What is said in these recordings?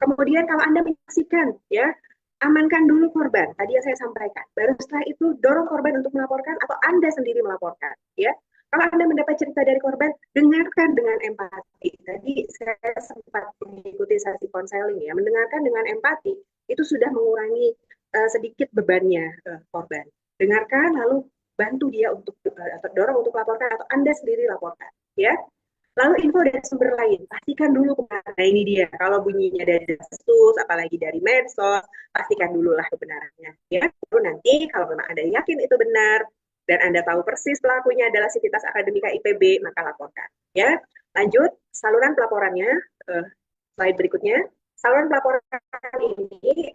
Kemudian kalau Anda menyaksikan, ya, amankan dulu korban. Tadi yang saya sampaikan. Baru setelah itu dorong korban untuk melaporkan atau Anda sendiri melaporkan, ya. Kalau Anda mendapat cerita dari korban, dengarkan dengan empati. Tadi saya sempat mengikuti sesi konseling, ya. Mendengarkan dengan empati itu sudah mengurangi sedikit bebannya korban. Dengarkan lalu bantu dia untuk atau dorong untuk laporkan atau Anda sendiri laporkan, ya. Lalu info dari sumber lain, pastikan dulu kebenaran. Nah ini dia, kalau bunyinya dari dessus, apalagi dari medsos, pastikan dulu lah kebenarannya. Ya, lalu nanti kalau memang Anda yakin itu benar, dan Anda tahu persis pelakunya adalah Sivitas Akademika IPB, maka laporkan. Ya, lanjut, saluran pelaporannya, slide berikutnya. Saluran pelaporan ini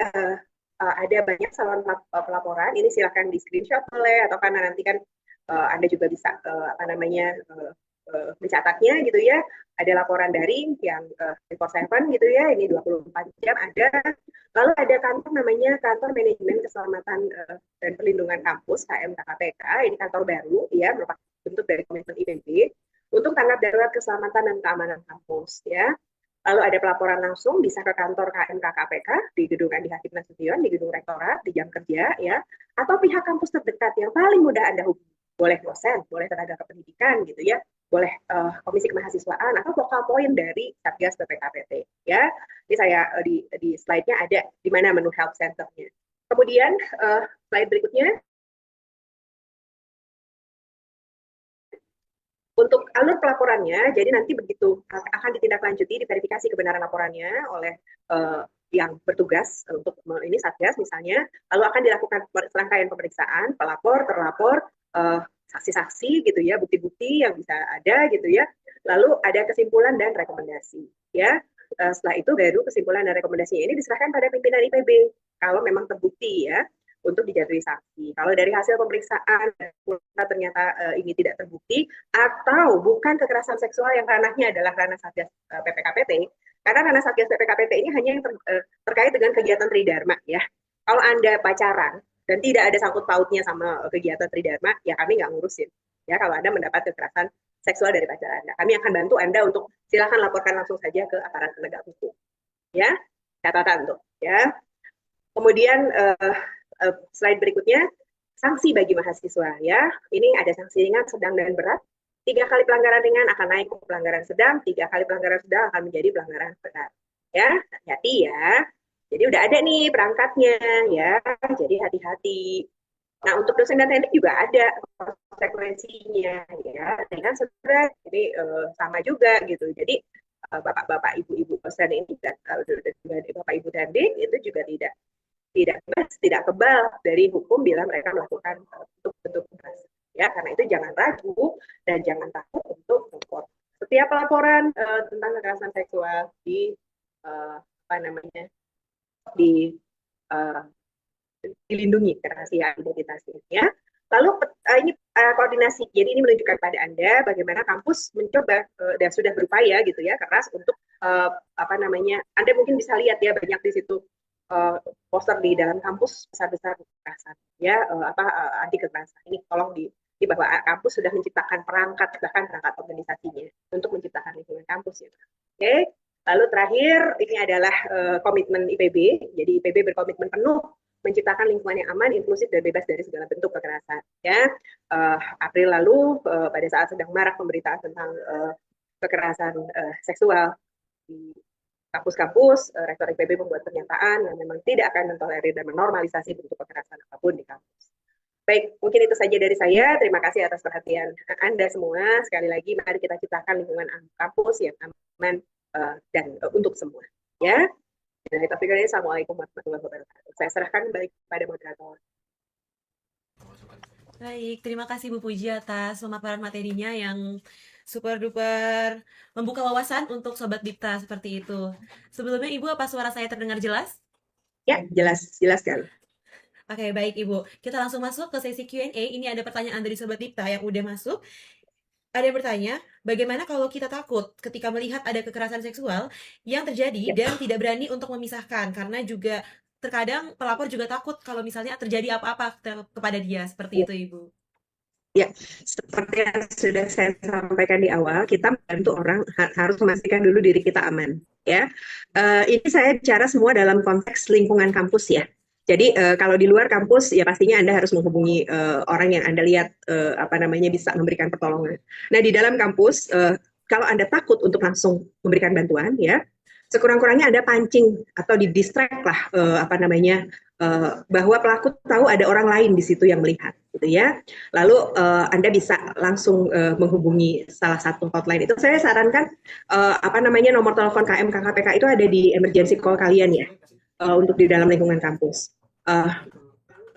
ada banyak saluran pelaporan, ini silakan di screenshot boleh, atau karena nanti kan Anda juga bisa apa namanya mencatatnya gitu ya. Ada laporan daring yang 24/7 gitu ya, ini 24 jam ada. Lalu ada kantor namanya Kantor Manajemen Keselamatan dan Perlindungan Kampus KMKKPK, ini kantor baru ya, merupakan bentuk dari komitmen IPB untuk tanggap darurat keselamatan dan keamanan kampus ya. Lalu ada pelaporan langsung bisa ke kantor KMKKPK di gedung Adi Hakim Nasution, di gedung rektorat, di jam kerja ya, atau pihak kampus terdekat yang paling mudah Anda hubungi. Boleh dosen, boleh tenaga kependidikan gitu ya, boleh komisi kemahasiswaan atau vokal point dari Satgas BPKPT ya. Ini saya di slide-nya ada di mana menu help center-nya. Kemudian slide berikutnya untuk alur pelaporannya, jadi nanti begitu akan ditindaklanjuti, diverifikasi kebenaran laporannya oleh yang bertugas untuk ini Satgas misalnya, lalu akan dilakukan serangkaian pemeriksaan, pelapor, terlapor, saksi-saksi gitu ya, bukti-bukti yang bisa ada gitu ya, lalu ada kesimpulan dan rekomendasi ya. Setelah itu baru kesimpulan dan rekomendasinya ini diserahkan pada pimpinan IPB kalau memang terbukti ya untuk dijatuhi sanksi. Kalau dari hasil pemeriksaan ternyata ini tidak terbukti atau bukan kekerasan seksual yang ranahnya adalah ranah Satgas PPKPT, karena ranah Satgas PPKPT ini hanya yang terkait dengan kegiatan tridharma ya. Kalau Anda pacaran dan tidak ada sangkut pautnya sama kegiatan tridharma, ya kami nggak ngurusin. Ya kalau Anda mendapat kekerasan seksual dari pacar Anda, kami akan bantu Anda untuk silakan laporkan langsung saja ke aparat penegak hukum. Ya, catatan tuh. Ya, kemudian slide berikutnya, sanksi bagi mahasiswa ya. Ini ada sanksi ringan, sedang, dan berat. 3 kali pelanggaran ringan akan naik ke pelanggaran sedang, 3 kali pelanggaran sedang akan menjadi pelanggaran berat. Ya, hati-hati ya. Jadi udah ada nih perangkatnya ya. Jadi hati-hati. Nah, untuk dosen dan teknik juga ada konsekuensinya ya. Dengan sebenarnya ini sama juga gitu. Jadi bapak-bapak, ibu-ibu dosen ini dan bapak ibu teknik itu juga tidak kebal dari hukum bila mereka melakukan bentuk kekerasan. Ya, karena itu jangan ragu dan jangan takut untuk melapor. Setiap laporan tentang kekerasan seksual apa namanya di uh, dilindungi kerahasiaan identitasnya. Ya. Lalu ini koordinasi. Jadi ini menunjukkan pada Anda bagaimana kampus mencoba dan sudah berupaya gitu ya keras untuk apa namanya. Anda mungkin bisa lihat ya banyak di situ poster di dalam kampus besar-besar kekerasan ya anti kekerasan. Ini tolong di bahwa kampus sudah menciptakan perangkat bahkan perangkat organisasinya untuk menciptakan lingkungan kampus ya. Oke. Lalu terakhir ini adalah komitmen IPB. Jadi IPB berkomitmen penuh menciptakan lingkungan yang aman, inklusif, dan bebas dari segala bentuk kekerasan. Ya, April lalu pada saat sedang marak pemberitaan tentang kekerasan seksual di kampus-kampus, Rektor IPB membuat pernyataan yang memang tidak akan mentolerir dan menormalisasi bentuk kekerasan apapun di kampus. Baik, mungkin itu saja dari saya. Terima kasih atas perhatian Anda semua. Sekali lagi, mari kita ciptakan lingkungan kampus yang aman dan untuk semua. Ya, nah, Assalamualaikum warahmatullahi wabarakatuh. Saya serahkan kembali kepada moderator. Baik, terima kasih Bu Puji atas pemaparan materinya yang super duper membuka wawasan untuk Sobat Dipta seperti itu. Sebelumnya Ibu, apa suara saya terdengar jelas? Ya, jelas, jelas kan. Oke, baik Ibu. Kita langsung masuk ke sesi Q&A. Ini ada pertanyaan dari Sobat Dipta yang udah masuk. Ada yang bertanya, bagaimana kalau kita takut ketika melihat ada kekerasan seksual yang terjadi Ya, dan tidak berani untuk memisahkan? Karena juga terkadang pelapor juga takut kalau misalnya terjadi apa-apa kepada dia. Seperti itu, Ibu. ya, seperti yang sudah saya sampaikan di awal, kita membantu orang harus memastikan dulu diri kita aman. ya. Ini saya bicara semua dalam konteks lingkungan kampus ya. Jadi kalau di luar kampus ya pastinya Anda harus menghubungi orang yang Anda lihat apa namanya bisa memberikan pertolongan. Nah di dalam kampus kalau Anda takut untuk langsung memberikan bantuan ya, sekurang-kurangnya Anda pancing atau didistract lah apa namanya bahwa pelaku tahu ada orang lain di situ yang melihat gitu ya. Lalu Anda bisa langsung menghubungi salah satu hotline itu. Saya sarankan apa namanya nomor telepon KM KKPK itu ada di emergency call kalian ya untuk di dalam lingkungan kampus. Uh,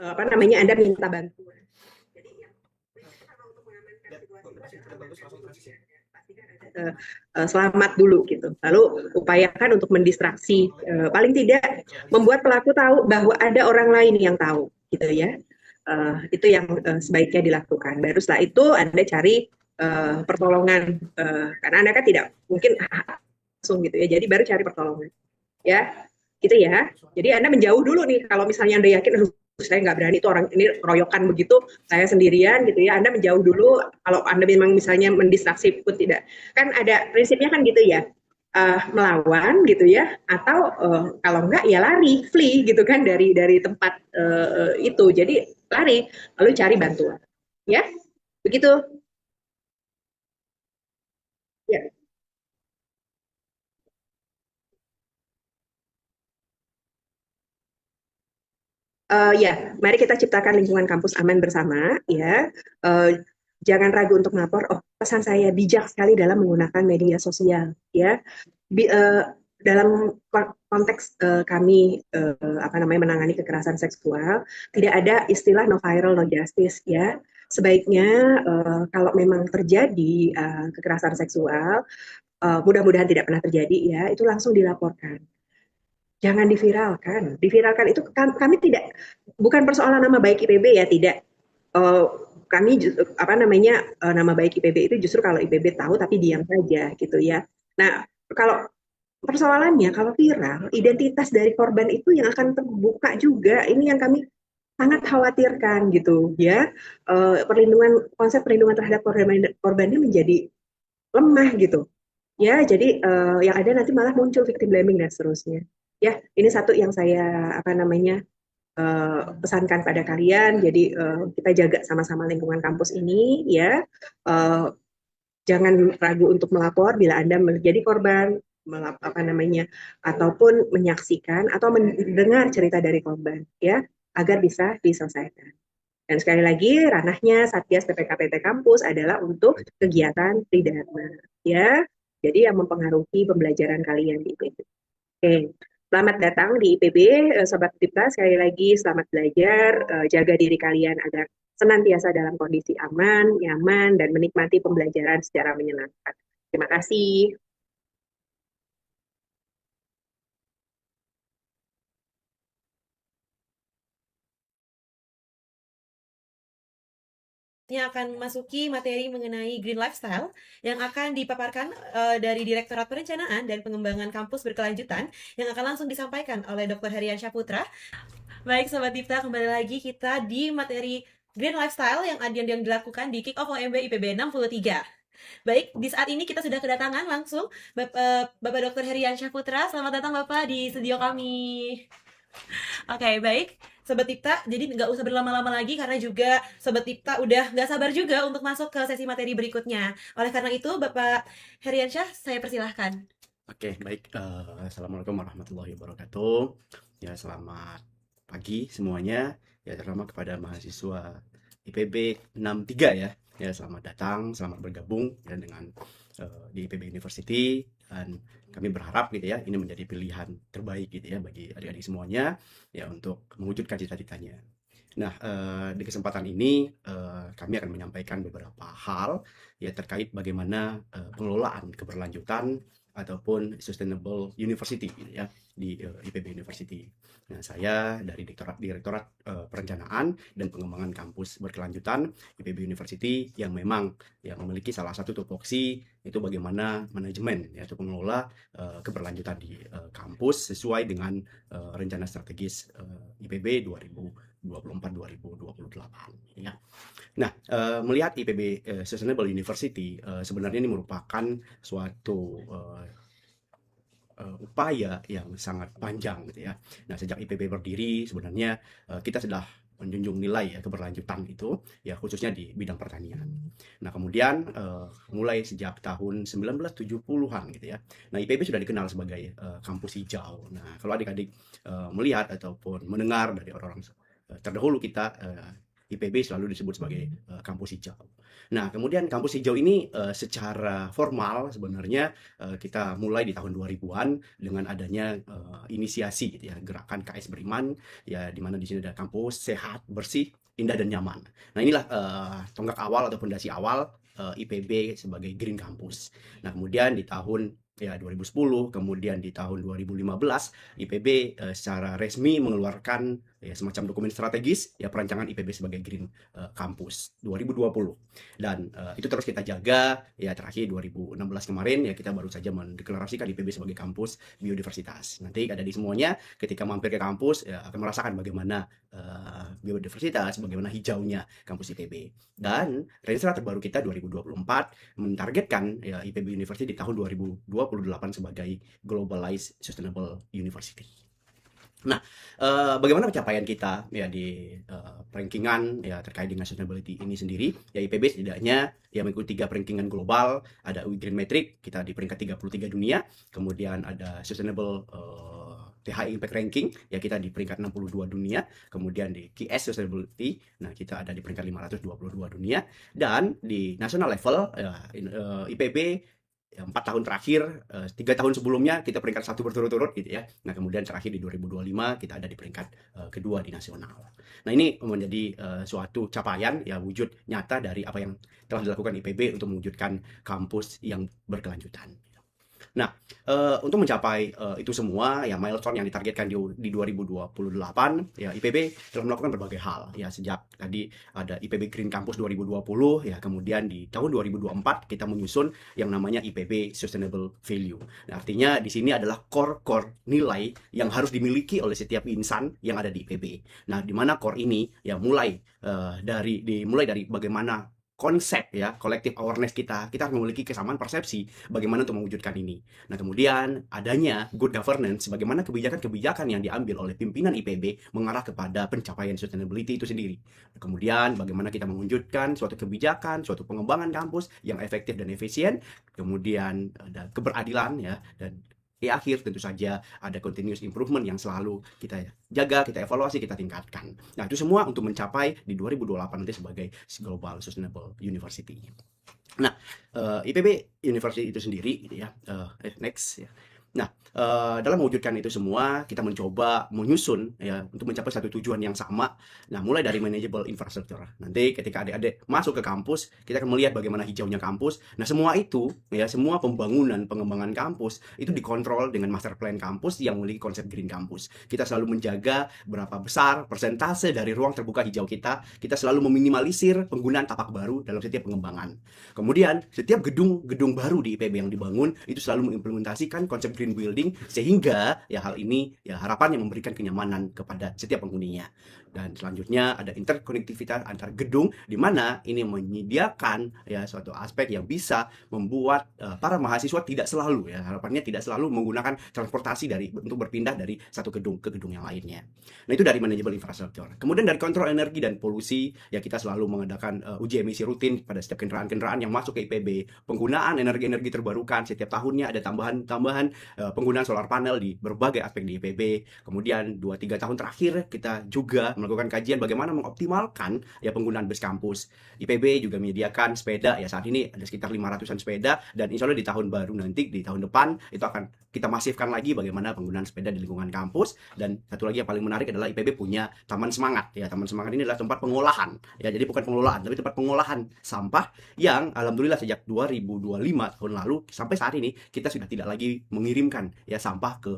apa namanya Anda minta bantuan. Jadi yang kalau untuk mengamankan situasi selamat dulu gitu. Lalu upayakan untuk mendistraksi, paling tidak membuat pelaku tahu bahwa ada orang lain yang tahu, gitu ya. Itu yang sebaiknya dilakukan. Baru setelah itu Anda cari pertolongan, karena Anda kan tidak mungkin langsung gitu ya. Jadi baru cari pertolongan, ya, gitu ya. Jadi Anda menjauh dulu nih. Kalau misalnya Anda yakin, saya nggak berani itu orang ini royokan begitu, saya sendirian gitu ya. Anda menjauh dulu. Kalau Anda memang misalnya mendistraksi pun tidak, kan ada prinsipnya kan gitu ya. Melawan gitu ya, atau kalau enggak ya lari, flee gitu kan dari tempat itu. Jadi lari, lalu cari bantuan, ya, begitu. Ya. Ya, mari kita ciptakan lingkungan kampus aman bersama, ya. Uh, jangan ragu untuk melapor. Oh, pesan saya bijak sekali dalam menggunakan media sosial, ya. Dalam konteks kami apa namanya menangani kekerasan seksual, tidak ada istilah no viral no justice, ya. Sebaiknya kalau memang terjadi kekerasan seksual, mudah-mudahan tidak pernah terjadi, ya, itu langsung dilaporkan. Jangan diviralkan. Diviralkan itu kami tidak, bukan persoalan nama baik IPB ya, tidak. Uh, kami apa namanya nama baik IPB itu justru kalau IPB tahu tapi diam saja gitu ya. Nah, kalau persoalannya kalau viral, identitas dari korban itu yang akan terbuka juga. Ini yang kami sangat khawatirkan gitu ya. Perlindungan, konsep perlindungan terhadap korbannya menjadi lemah gitu. Ya, jadi yang ada nanti malah muncul victim blaming dan seterusnya. Ya, ini satu yang saya apa namanya pesankan pada kalian. Jadi kita jaga sama-sama lingkungan kampus ini, ya. Uh, jangan ragu untuk melapor bila Anda menjadi korban, apa namanya, ataupun menyaksikan atau mendengar cerita dari korban, ya, agar bisa diselesaikan. Dan sekali lagi, ranahnya Satgas PPKPT Kampus adalah untuk kegiatan pidana, ya. Jadi yang mempengaruhi pembelajaran kalian di IPB. Oke, selamat datang di IPB, Sobat Tipta. Sekali lagi, selamat belajar, jaga diri kalian agar senantiasa dalam kondisi aman, nyaman, dan menikmati pembelajaran secara menyenangkan. Terima kasih. Yang akan memasuki materi mengenai green lifestyle yang akan dipaparkan dari Direktorat Perencanaan dan Pengembangan Kampus Berkelanjutan yang akan langsung disampaikan oleh Dr. Heriansyah Putra. Baik Sobat Dipta, kembali lagi kita di materi green lifestyle yang dilakukan di Kick Off OMB IPB 63. Baik, di saat ini kita sudah kedatangan langsung Bapak Dr. Heriansyah Putra. Selamat datang Bapak di studio kami. Oke, baik. Sobat Tipta, jadi nggak usah berlama-lama lagi karena juga Sobat Tipta udah nggak sabar juga untuk masuk ke sesi materi berikutnya. Oleh karena itu, Bapak Heriansyah, saya persilahkan. Oke, baik. Assalamualaikum warahmatullahi wabarakatuh. Ya, selamat pagi semuanya. Ya, terutama kepada mahasiswa IPB 63 ya. Ya, selamat datang, selamat bergabung ya dengan di IPB University, dan kami berharap gitu ya, ini menjadi pilihan terbaik gitu ya bagi adik-adik semuanya ya untuk mewujudkan cita-citanya. Nah, di kesempatan ini kami akan menyampaikan beberapa hal ya terkait bagaimana pengelolaan keberlanjutan ataupun sustainable university gitu ya di IPB University. Nah, saya dari Direktorat Perencanaan dan Pengembangan Kampus Berkelanjutan IPB University yang memang memiliki salah satu tupoksi itu bagaimana manajemen yaitu pengelola keberlanjutan di kampus sesuai dengan rencana strategis IPB 2024-2028 ya. Nah, melihat IPB Sustainable University sebenarnya ini merupakan suatu upaya yang sangat panjang gitu ya. Nah, sejak IPB berdiri sebenarnya kita sudah menjunjung nilai ya keberlanjutan itu ya khususnya di bidang pertanian. Nah, kemudian mulai sejak tahun 1970-an gitu ya. Nah, IPB sudah dikenal sebagai kampus hijau. Nah, kalau adik-adik melihat ataupun mendengar dari orang-orang terdahulu kita, IPB selalu disebut sebagai kampus hijau. Nah, kemudian kampus hijau ini secara formal sebenarnya kita mulai di tahun 2000-an dengan adanya inisiasi gitu ya, gerakan KS Beriman ya, di mana di sini ada kampus sehat, bersih, indah dan nyaman. Nah, inilah tonggak awal atau fondasi awal IPB sebagai Green Campus. Nah, kemudian di tahun ya 2010, kemudian di tahun 2015 IPB secara resmi mengeluarkan ya semacam dokumen strategis ya perancangan IPB sebagai Green Campus 2020. Dan itu terus kita jaga ya, terakhir 2016 kemarin ya kita baru saja mendeklarasikan IPB sebagai kampus biodiversitas. Nanti ada di semuanya ketika mampir ke kampus ya akan merasakan bagaimana biodiversitas, bagaimana hijaunya kampus IPB. Dan Renstra terbaru kita 2024 mentargetkan ya IPB University di tahun 2028 sebagai Globalized Sustainable University. Nah, bagaimana pencapaian kita ya di rankingan ya terkait dengan sustainability ini sendiri? Ya IPB setidaknya ya mengikuti 3 rankingan global, ada UI Green Metric, kita di peringkat 33 dunia, kemudian ada Sustainable THI Impact Ranking, ya kita di peringkat 62 dunia, kemudian di QS Sustainability, nah kita ada di peringkat 522 dunia, dan di national level ya, IPB 4 tahun terakhir, 3 tahun sebelumnya kita peringkat 1 berturut-turut gitu ya. Nah, kemudian terakhir di 2025 kita ada di peringkat kedua di nasional. Nah, ini menjadi suatu capaian ya, wujud nyata dari apa yang telah dilakukan IPB untuk mewujudkan kampus yang berkelanjutan. Nah, untuk mencapai itu semua ya milestone yang ditargetkan di 2028 ya IPB telah melakukan berbagai hal ya, sejak tadi ada IPB Green Campus 2020 ya, kemudian di tahun 2024 kita menyusun yang namanya IPB Sustainable Value. Nah, artinya di sini adalah core nilai yang harus dimiliki oleh setiap insan yang ada di IPB. Nah, di mana core ini ya mulai dari bagaimana konsep ya, collective awareness kita harus memiliki kesamaan persepsi bagaimana untuk mewujudkan ini. Nah, kemudian adanya good governance, bagaimana kebijakan-kebijakan yang diambil oleh pimpinan IPB mengarah kepada pencapaian sustainability itu sendiri. Kemudian bagaimana kita mewujudkan suatu kebijakan, suatu pengembangan kampus yang efektif dan efisien, kemudian ada keberadilan ya, dan di akhir tentu saja ada continuous improvement yang selalu kita jaga, kita evaluasi, kita tingkatkan. Nah, itu semua untuk mencapai di 2028 nanti sebagai Global Sustainable University. Nah, IPB University itu sendiri gitu ya. Next ya. Nah, dalam mewujudkan itu semua kita mencoba menyusun ya untuk mencapai satu tujuan yang sama. Nah, mulai dari manageable infrastructure. Nanti ketika adik-adik masuk ke kampus, kita akan melihat bagaimana hijaunya kampus. Nah, semua itu ya, semua pengembangan kampus itu dikontrol dengan master plan kampus yang memiliki konsep green campus. Kita selalu menjaga berapa besar persentase dari ruang terbuka hijau kita. Kita selalu meminimalisir penggunaan tapak baru dalam setiap pengembangan. Kemudian, setiap gedung baru di IPB yang dibangun itu selalu mengimplementasikan konsep green building, sehingga ya hal ini ya harapannya memberikan kenyamanan kepada setiap penghuninya. Dan selanjutnya ada interkonektivitas antar gedung, di mana ini menyediakan ya suatu aspek yang bisa membuat para mahasiswa tidak selalu ya, harapannya tidak selalu menggunakan transportasi untuk berpindah dari satu gedung ke gedung yang lainnya. Nah, itu dari manajemen infrastruktur. Kemudian dari kontrol energi dan polusi ya, kita selalu mengadakan uji emisi rutin pada setiap kendaraan-kendaraan yang masuk ke IPB. Penggunaan energi terbarukan setiap tahunnya, ada tambahan penggunaan solar panel di berbagai aspek di IPB. Kemudian 2-3 tahun terakhir kita juga melakukan kajian bagaimana mengoptimalkan ya penggunaan bus kampus. IPB juga menyediakan sepeda ya, saat ini ada sekitar 500-an sepeda, dan insya Allah di tahun baru nanti, di tahun depan itu akan kita masifkan lagi bagaimana penggunaan sepeda di lingkungan kampus. Dan satu lagi yang paling menarik adalah IPB punya Taman Semangat ya. Taman Semangat ini adalah tempat pengolahan ya, jadi bukan pengelolaan tapi tempat pengolahan sampah yang alhamdulillah sejak 2025 tahun lalu sampai saat ini kita sudah tidak lagi mengirimkan ya sampah ke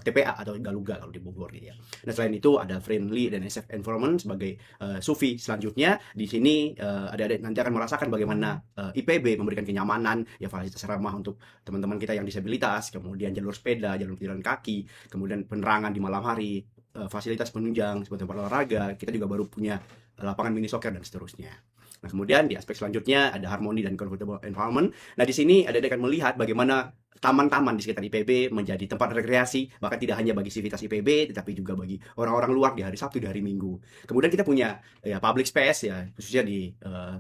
TPA atau Galuga kalau di Bogor gitu ya. Nah, selain itu ada friendly dan safe environment sebagai SUVI. Selanjutnya di sini adik-adik nanti akan merasakan bagaimana IPB memberikan kenyamanan ya, fasilitas ramah untuk teman-teman kita yang disabilitas, kemudian jalur sepeda, jalur pejalan kaki, kemudian penerangan di malam hari, fasilitas penunjang seperti tempat olahraga. Kita juga baru punya lapangan mini soccer dan seterusnya. Nah, kemudian di aspek selanjutnya ada harmoni dan comfortable environment. Nah, di sini adik-adik akan melihat bagaimana taman-taman di sekitar IPB menjadi tempat rekreasi, bahkan tidak hanya bagi sivitas IPB, tetapi juga bagi orang-orang luar di hari Sabtu, di hari Minggu. Kemudian kita punya ya public space ya, khususnya di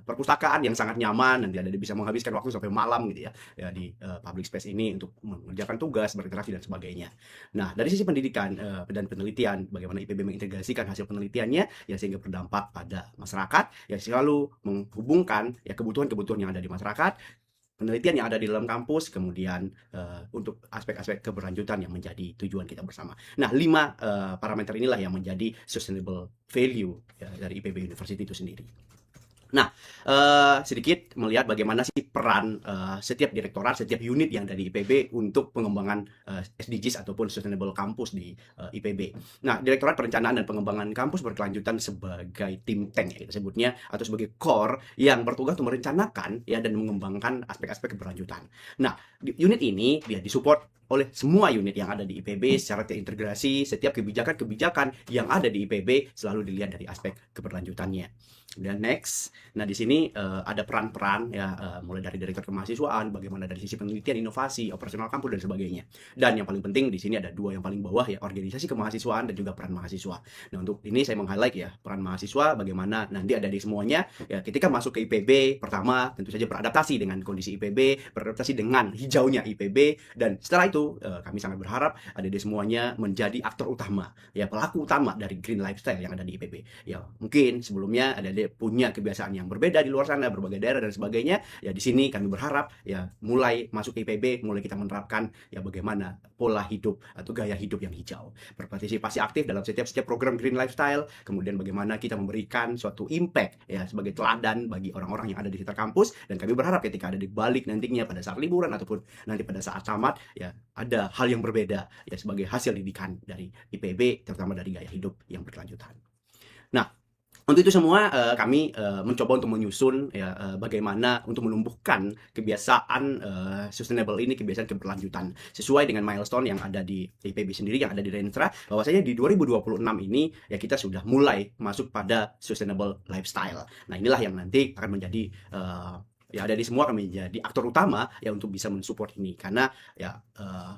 perpustakaan yang sangat nyaman, nanti Anda bisa menghabiskan waktu sampai malam gitu ya di public space ini untuk mengerjakan tugas, berinteraksi dan sebagainya. Nah, dari sisi pendidikan dan penelitian, bagaimana IPB mengintegrasikan hasil penelitiannya ya sehingga berdampak pada masyarakat, ya selalu menghubungkan ya kebutuhan-kebutuhan yang ada di masyarakat, penelitian yang ada di dalam kampus, kemudian untuk aspek-aspek keberlanjutan yang menjadi tujuan kita bersama. Nah, 5 parameter inilah yang menjadi sustainable value ya, dari IPB University itu sendiri. Nah, sedikit melihat bagaimana sih peran setiap direktorat, setiap unit yang ada di IPB untuk pengembangan SDGs ataupun Sustainable Campus di IPB. Nah, Direktorat Perencanaan dan Pengembangan Kampus berkelanjutan sebagai think tank ya kita sebutnya, atau sebagai core yang bertugas untuk merencanakan ya dan mengembangkan aspek-aspek keberlanjutan. Nah, unit ini dia disupport oleh semua unit yang ada di IPB secara terintegrasi. Setiap kebijakan-kebijakan yang ada di IPB selalu dilihat dari aspek keberlanjutannya. Dan next, nah di sini ada peran-peran ya mulai dari direktur kemahasiswaan, bagaimana dari sisi penelitian, inovasi, operasional kampus dan sebagainya. Dan yang paling penting di sini ada 2 yang paling bawah ya, organisasi kemahasiswaan dan juga peran mahasiswa. Nah, untuk ini saya meng-highlight ya peran mahasiswa, bagaimana nanti ada di semuanya ya ketika masuk ke IPB, pertama tentu saja beradaptasi dengan kondisi IPB, beradaptasi dengan hijaunya IPB, dan setelah itu kami sangat berharap ada di semuanya menjadi aktor utama ya, pelaku utama dari green lifestyle yang ada di IPB. Ya, mungkin sebelumnya ada punya kebiasaan yang berbeda di luar sana, berbagai daerah dan sebagainya. Ya di sini kami berharap ya mulai masuk IPB, mulai kita menerapkan ya bagaimana pola hidup atau gaya hidup yang hijau. Berpartisipasi aktif dalam setiap program green lifestyle, kemudian bagaimana kita memberikan suatu impact ya sebagai teladan bagi orang-orang yang ada di sekitar kampus, dan kami berharap ketika ada di balik nantinya pada saat liburan ataupun nanti pada saat tamat ya ada hal yang berbeda ya sebagai hasil didikan dari IPB, terutama dari gaya hidup yang berkelanjutan. Nah, untuk itu semua kami mencoba untuk menyusun ya bagaimana untuk menumbuhkan kebiasaan sustainable ini, kebiasaan keberlanjutan sesuai dengan milestone yang ada di IPB sendiri, yang ada di Rentra, bahwasanya di 2026 ini ya kita sudah mulai masuk pada sustainable lifestyle. Nah, inilah yang nanti akan menjadi ya ada di semua kami jadi aktor utama ya untuk bisa mensupport ini, karena ya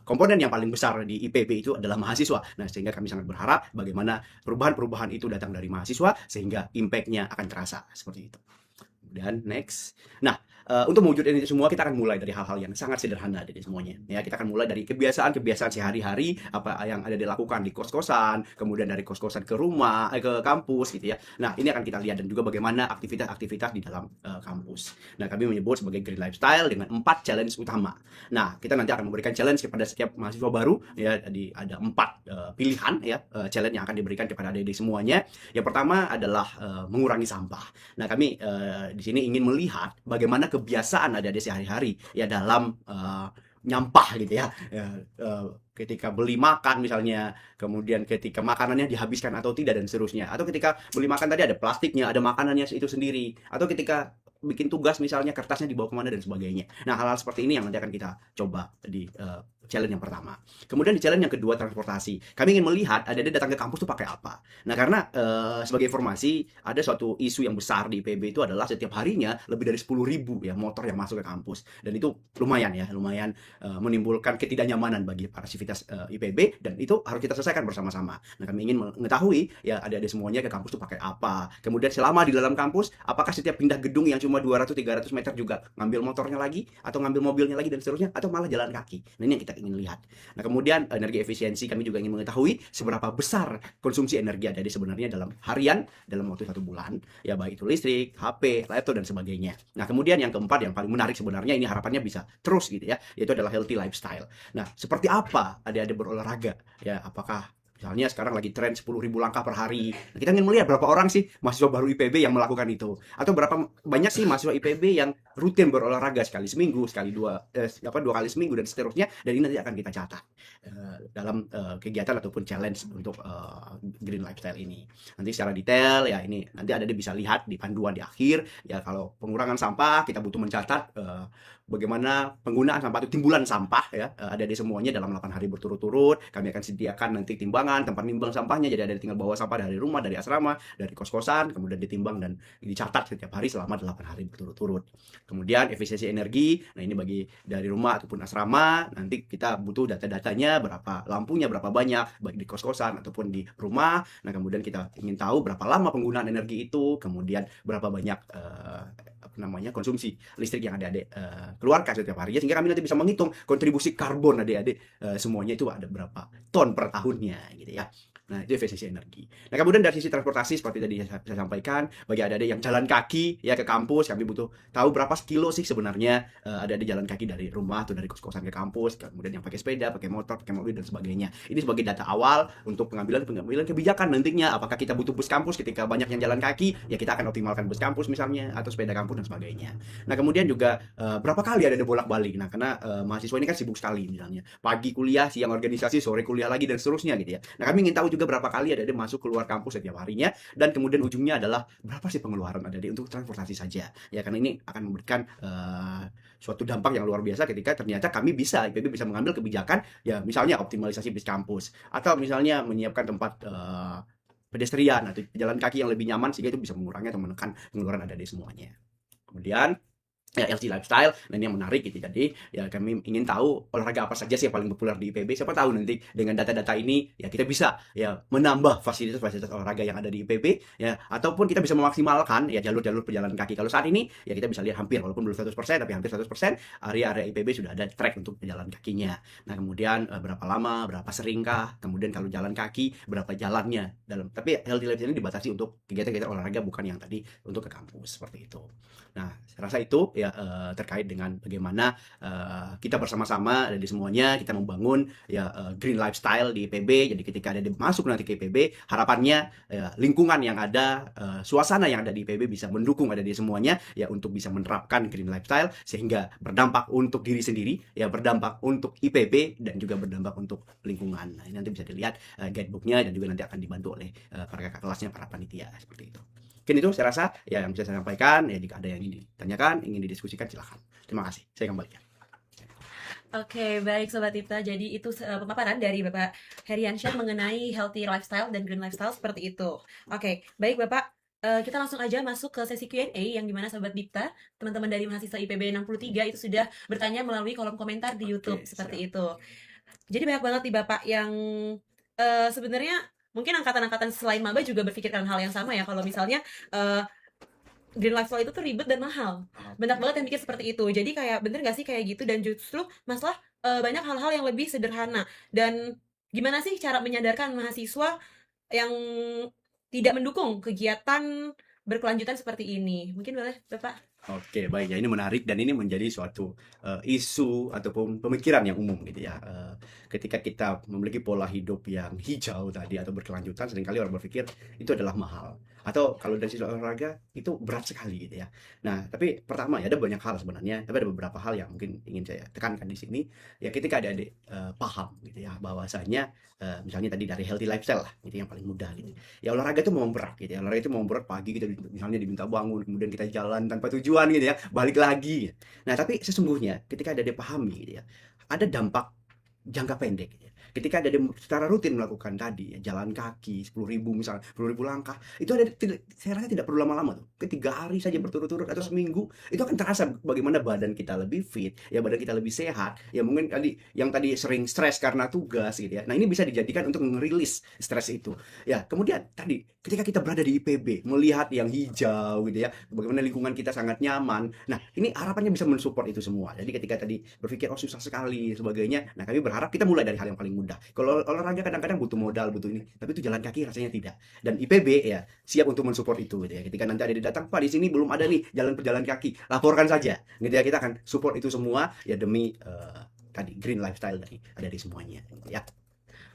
komponen yang paling besar di IPB itu adalah mahasiswa. Nah, sehingga kami sangat berharap bagaimana perubahan-perubahan itu datang dari mahasiswa sehingga impact-nya akan terasa seperti itu. Kemudian next. Nah, untuk mewujudkan itu semua kita akan mulai dari hal-hal yang sangat sederhana dari semuanya. Ya, kita akan mulai dari kebiasaan-kebiasaan sehari-hari apa yang ada dilakukan di kos-kosan, kemudian dari kos-kosan ke rumah, ke kampus gitu ya. Nah, ini akan kita lihat dan juga bagaimana aktivitas-aktivitas di dalam kampus. Nah, kami menyebut sebagai green lifestyle dengan 4 challenge utama. Nah, kita nanti akan memberikan challenge kepada setiap mahasiswa baru ya. Jadi ada 4 pilihan ya challenge yang akan diberikan kepada adik-adik semuanya. Yang pertama adalah mengurangi sampah. Nah, kami di sini ingin melihat bagaimana kebiasaan ada di sehari-hari ya dalam nyampah gitu ya. Ketika beli makan misalnya, kemudian ketika makanannya dihabiskan atau tidak dan seterusnya, atau ketika beli makan tadi ada plastiknya, ada makanannya itu sendiri, atau ketika bikin tugas misalnya kertasnya dibawa kemana dan sebagainya. Nah, hal-hal seperti ini yang nanti akan kita coba di challenge yang pertama. Kemudian di challenge yang kedua, transportasi. Kami ingin melihat ada datang ke kampus itu pakai apa. Nah, karena sebagai informasi ada suatu isu yang besar di IPB itu adalah setiap harinya lebih dari 10.000 ya motor yang masuk ke kampus, dan itu lumayan menimbulkan ketidaknyamanan bagi para sivitas IPB, dan itu harus kita selesaikan bersama-sama. Nah, kami ingin mengetahui ya adik-adik semuanya ke kampus itu pakai apa. Kemudian selama di dalam kampus, apakah setiap pindah gedung yang cuma 200-300 meter juga ngambil motornya lagi, atau ngambil mobilnya lagi dan seterusnya, atau malah jalan kaki. Nah, ini yang kita ingin lihat. Nah, kemudian energi efisiensi, kami juga ingin mengetahui seberapa besar konsumsi energi adik-adik sebenarnya dalam harian, dalam waktu 1 bulan, ya baik itu listrik, HP, laptop dan sebagainya. Nah, kemudian yang keempat yang paling menarik sebenarnya, ini harapannya bisa terus gitu ya, yaitu adalah healthy lifestyle. Nah, seperti apa adik-adik berolahraga? Ya, apakah misalnya sekarang lagi tren 10.000 langkah per hari. Nah, kita ingin melihat berapa orang sih mahasiswa baru IPB yang melakukan itu. Atau berapa banyak sih mahasiswa IPB yang rutin berolahraga sekali seminggu, dua kali seminggu dan seterusnya. Dan ini nanti akan kita catat dalam kegiatan ataupun challenge untuk green lifestyle ini. Nanti secara detail ya ini nanti ada bisa lihat di panduan di akhir. Ya, kalau pengurangan sampah kita butuh mencatat bagaimana penggunaan sampah atau timbulan sampah ya ada di semuanya dalam 8 hari berturut-turut. Kami akan sediakan nanti timbangan pembuangan, tempat nimbang sampahnya. Jadi ada tinggal bawa sampah dari rumah, dari asrama, dari kos-kosan, kemudian ditimbang dan dicatat setiap hari selama 8 hari berturut-turut. Kemudian efisiensi energi, nah ini bagi dari rumah ataupun asrama, nanti kita butuh data-datanya, berapa lampunya, berapa banyak, baik di kos-kosan ataupun di rumah. Nah kemudian kita ingin tahu berapa lama penggunaan energi itu, kemudian berapa banyak konsumsi listrik yang adik-adik keluarkan setiap harinya, sehingga kami nanti bisa menghitung kontribusi karbon adik-adik semuanya itu ada berapa ton per tahunnya gitu ya. Nah, itu efisiensi energi. Nah, kemudian dari sisi transportasi seperti tadi saya sampaikan, bagi adik-adik yang jalan kaki ya ke kampus, kami butuh tahu berapa kilo sih sebenarnya adik-adik jalan kaki dari rumah atau dari kos-kosan ke kampus, kemudian yang pakai sepeda, pakai motor, pakai mobil dan sebagainya. Ini sebagai data awal untuk pengambilan kebijakan nantinya, apakah kita butuh bus kampus ketika banyak yang jalan kaki, ya kita akan optimalkan bus kampus misalnya atau sepeda kampus dan sebagainya. Nah, kemudian juga berapa kali ada bolak-balik. Nah, karena mahasiswa ini kan sibuk sekali misalnya. Pagi kuliah, siang organisasi, sore kuliah lagi dan seterusnya gitu ya. Nah, kami ingin tahu juga berapa kali adik-adik masuk keluar kampus setiap harinya, dan kemudian ujungnya adalah berapa sih pengeluaran adik-adik untuk transportasi saja. Ya, karena ini akan memberikan suatu dampak yang luar biasa ketika ternyata kami IPB bisa mengambil kebijakan, ya misalnya optimalisasi bis kampus, atau misalnya menyiapkan tempat pedestrian atau pejalan kaki yang lebih nyaman, sehingga itu bisa mengurangi atau menekan pengeluaran adik-adik semuanya. Kemudian ya healthy lifestyle, nah ini yang menarik gitu. Jadi ya kami ingin tahu olahraga apa saja sih yang paling populer di IPB. Siapa tahu nanti dengan data-data ini ya kita bisa ya menambah fasilitas-fasilitas olahraga yang ada di IPB ya, ataupun kita bisa memaksimalkan ya jalur-jalur pejalan kaki. Kalau saat ini ya kita bisa lihat hampir, walaupun belum 100%, tapi hampir 100% area-area IPB sudah ada track untuk pejalan kakinya. Nah kemudian berapa lama, berapa seringkah, kemudian kalau jalan kaki berapa jalannya dalam. Tapi healthy lifestyle ini dibatasi untuk kegiatan-kegiatan olahraga, bukan yang tadi untuk ke kampus seperti itu. Nah, saya rasa itu ya terkait dengan bagaimana kita bersama-sama dari semuanya kita membangun ya green lifestyle di IPB. Jadi ketika ada masuk nanti ke IPB, harapannya lingkungan yang ada, suasana yang ada di IPB bisa mendukung ada di semuanya ya untuk bisa menerapkan green lifestyle, sehingga berdampak untuk diri sendiri, ya berdampak untuk IPB dan juga berdampak untuk lingkungan. Nah, ini nanti bisa dilihat guidebooknya, dan juga nanti akan dibantu oleh para kakak kelasnya, para panitia seperti itu. Mungkin itu saya rasa ya yang bisa saya sampaikan. Ya jika ada yang ingin ditanyakan, ingin didiskusikan, silahkan. Terima kasih. Saya kembalikan. Oke, baik Sobat Ipta. Jadi itu pemaparan dari Bapak Heriansyah mengenai healthy lifestyle dan green lifestyle seperti itu. Oke, baik Bapak. Kita langsung aja masuk ke sesi Q&A yang dimana Sobat Dipta, teman-teman dari mahasiswa IPB 63 itu sudah bertanya melalui kolom komentar di YouTube seperti itu. Jadi banyak banget nih Bapak yang sebenarnya mungkin angkatan-angkatan selain maba juga berpikirkan hal yang sama ya, kalau misalnya green lifestyle itu tuh ribet dan mahal. Banyak banget yang mikir seperti itu. Jadi kayak bener gak sih kayak gitu, dan justru masalah banyak hal-hal yang lebih sederhana. Dan gimana sih cara menyadarkan mahasiswa yang tidak mendukung kegiatan berkelanjutan seperti ini? Mungkin boleh Bapak? Oke, baik ya, ini menarik dan ini menjadi suatu isu ataupun pemikiran yang umum gitu ya. Ketika kita memiliki pola hidup yang hijau tadi atau berkelanjutan, seringkali orang berpikir itu adalah mahal, atau kalau dari sisi olahraga itu berat sekali gitu ya. Nah, tapi pertama ya ada banyak hal sebenarnya, tapi ada beberapa hal yang mungkin ingin saya tekankan di sini. Ya ketika adik-adik paham gitu ya bahwasanya misalnya tadi dari healthy lifestyle lah, gitu yang paling mudah gitu. Ya olahraga itu memang berat gitu ya. Olahraga itu memang berat, pagi kita misalnya diminta bangun, kemudian kita jalan tanpa tujuan gitu ya, balik lagi. Nah, tapi sesungguhnya ketika ada dipahami gitu ya, ada dampak jangka pendek gitu ya. Ketika ada secara rutin melakukan tadi ya, jalan kaki 10.000 misalnya, 10.000 langkah, itu ada saya rasa tidak perlu lama-lama tuh. Ke 3 hari saja berturut-turut atau seminggu, itu akan terasa bagaimana badan kita lebih fit, ya badan kita lebih sehat. Ya mungkin yang tadi sering stres karena tugas gitu ya. Nah, ini bisa dijadikan untuk merilis stres itu. Ya, kemudian tadi ketika kita berada di IPB, melihat yang hijau gitu ya, bagaimana lingkungan kita sangat nyaman. Nah, ini harapannya bisa mensupport itu semua. Jadi ketika tadi berpikir oh susah sekali sebagainya, nah kami berharap kita mulai dari hal yang paling mudah. Kalau olahraga kadang-kadang butuh modal, butuh ini, tapi itu jalan kaki rasanya tidak. Dan IPB ya siap untuk mensupport itu gitu ya. Ketika nanti ada datang, Pak di sini belum ada nih jalan kaki, laporkan saja. Gitu ya, kita akan support itu semua ya demi tadi green lifestyle dari semuanya gitu ya.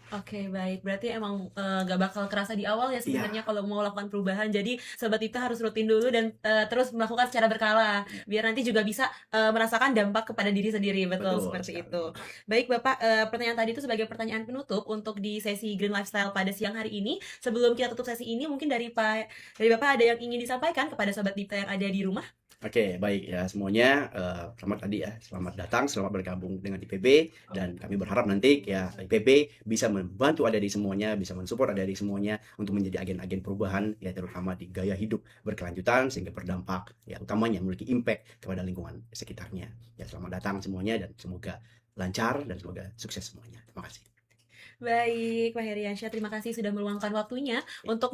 Oke, baik. Berarti emang gak bakal kerasa di awal ya sebenarnya kalau mau lakukan perubahan. Jadi Sobat Ipta harus rutin dulu dan terus melakukan secara berkala biar nanti juga bisa merasakan dampak kepada diri sendiri. Betul seperti itu. Baik Bapak, pertanyaan tadi itu sebagai pertanyaan penutup untuk di sesi Green Lifestyle pada siang hari ini. Sebelum kita tutup sesi ini, mungkin dari Bapak ada yang ingin disampaikan kepada Sobat Dipta yang ada di rumah? Oke, baik ya semuanya. Selamat tadi ya, selamat datang, selamat bergabung dengan IPB dan kami berharap nanti ya IPB bisa membantu adik-adik semuanya, bisa mensupport adik-adik semuanya untuk menjadi agen-agen perubahan ya terutama di gaya hidup berkelanjutan sehingga berdampak ya utamanya memiliki impact kepada lingkungan sekitarnya. Ya selamat datang semuanya dan semoga lancar dan semoga sukses semuanya. Terima kasih. Baik, Pak Heriansyah, terima kasih sudah meluangkan waktunya untuk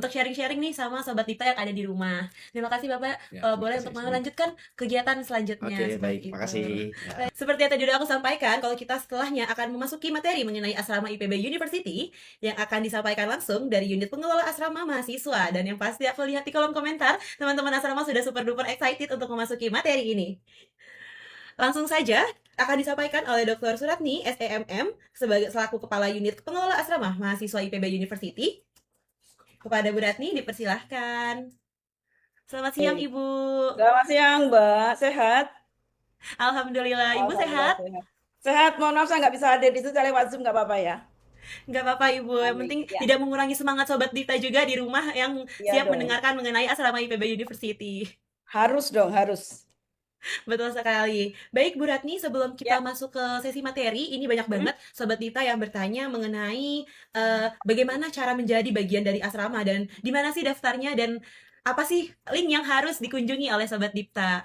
sharing-sharing nih sama Sobat Dita yang ada di rumah. Terima kasih Bapak, Ya, terima boleh kasih untuk semuanya. melanjutkan kegiatan selanjutnya Oke, baik, seperti itu. makasih. Ya. Seperti yang tadi udah aku sampaikan, kalau kita setelahnya akan memasuki materi mengenai asrama IPB University yang akan disampaikan langsung dari unit pengelola asrama mahasiswa. Dan yang pasti aku lihat di kolom komentar, teman-teman asrama sudah super duper excited untuk memasuki materi ini. Langsung saja akan disampaikan oleh Dr. Suratni, SEMM, sebagai selaku Kepala Unit Pengelola Asrama Mahasiswa IPB University. Kepada Bu Ratni, dipersilahkan. Selamat siang, Oke. Ibu. Selamat siang, Mbak. Sehat? Alhamdulillah, Ibu Alhamdulillah sehat? sehat. Sehat, mohon maaf saya nggak bisa hadir di situ, saya lewat Zoom nggak apa-apa ya? Nggak apa-apa, Ibu. Yang Amin. penting Ya, tidak mengurangi semangat Sobat Dita juga di rumah yang iya siap dong. mendengarkan mengenai asrama IPB University. Harus dong, harus. Betul sekali. Baik, Bu Ratni, sebelum kita Ya. masuk ke sesi materi, ini banyak Hmm? banget Sobat Dita yang bertanya mengenai bagaimana cara menjadi bagian dari asrama dan di mana sih daftarnya dan apa sih link yang harus dikunjungi oleh Sobat Dita.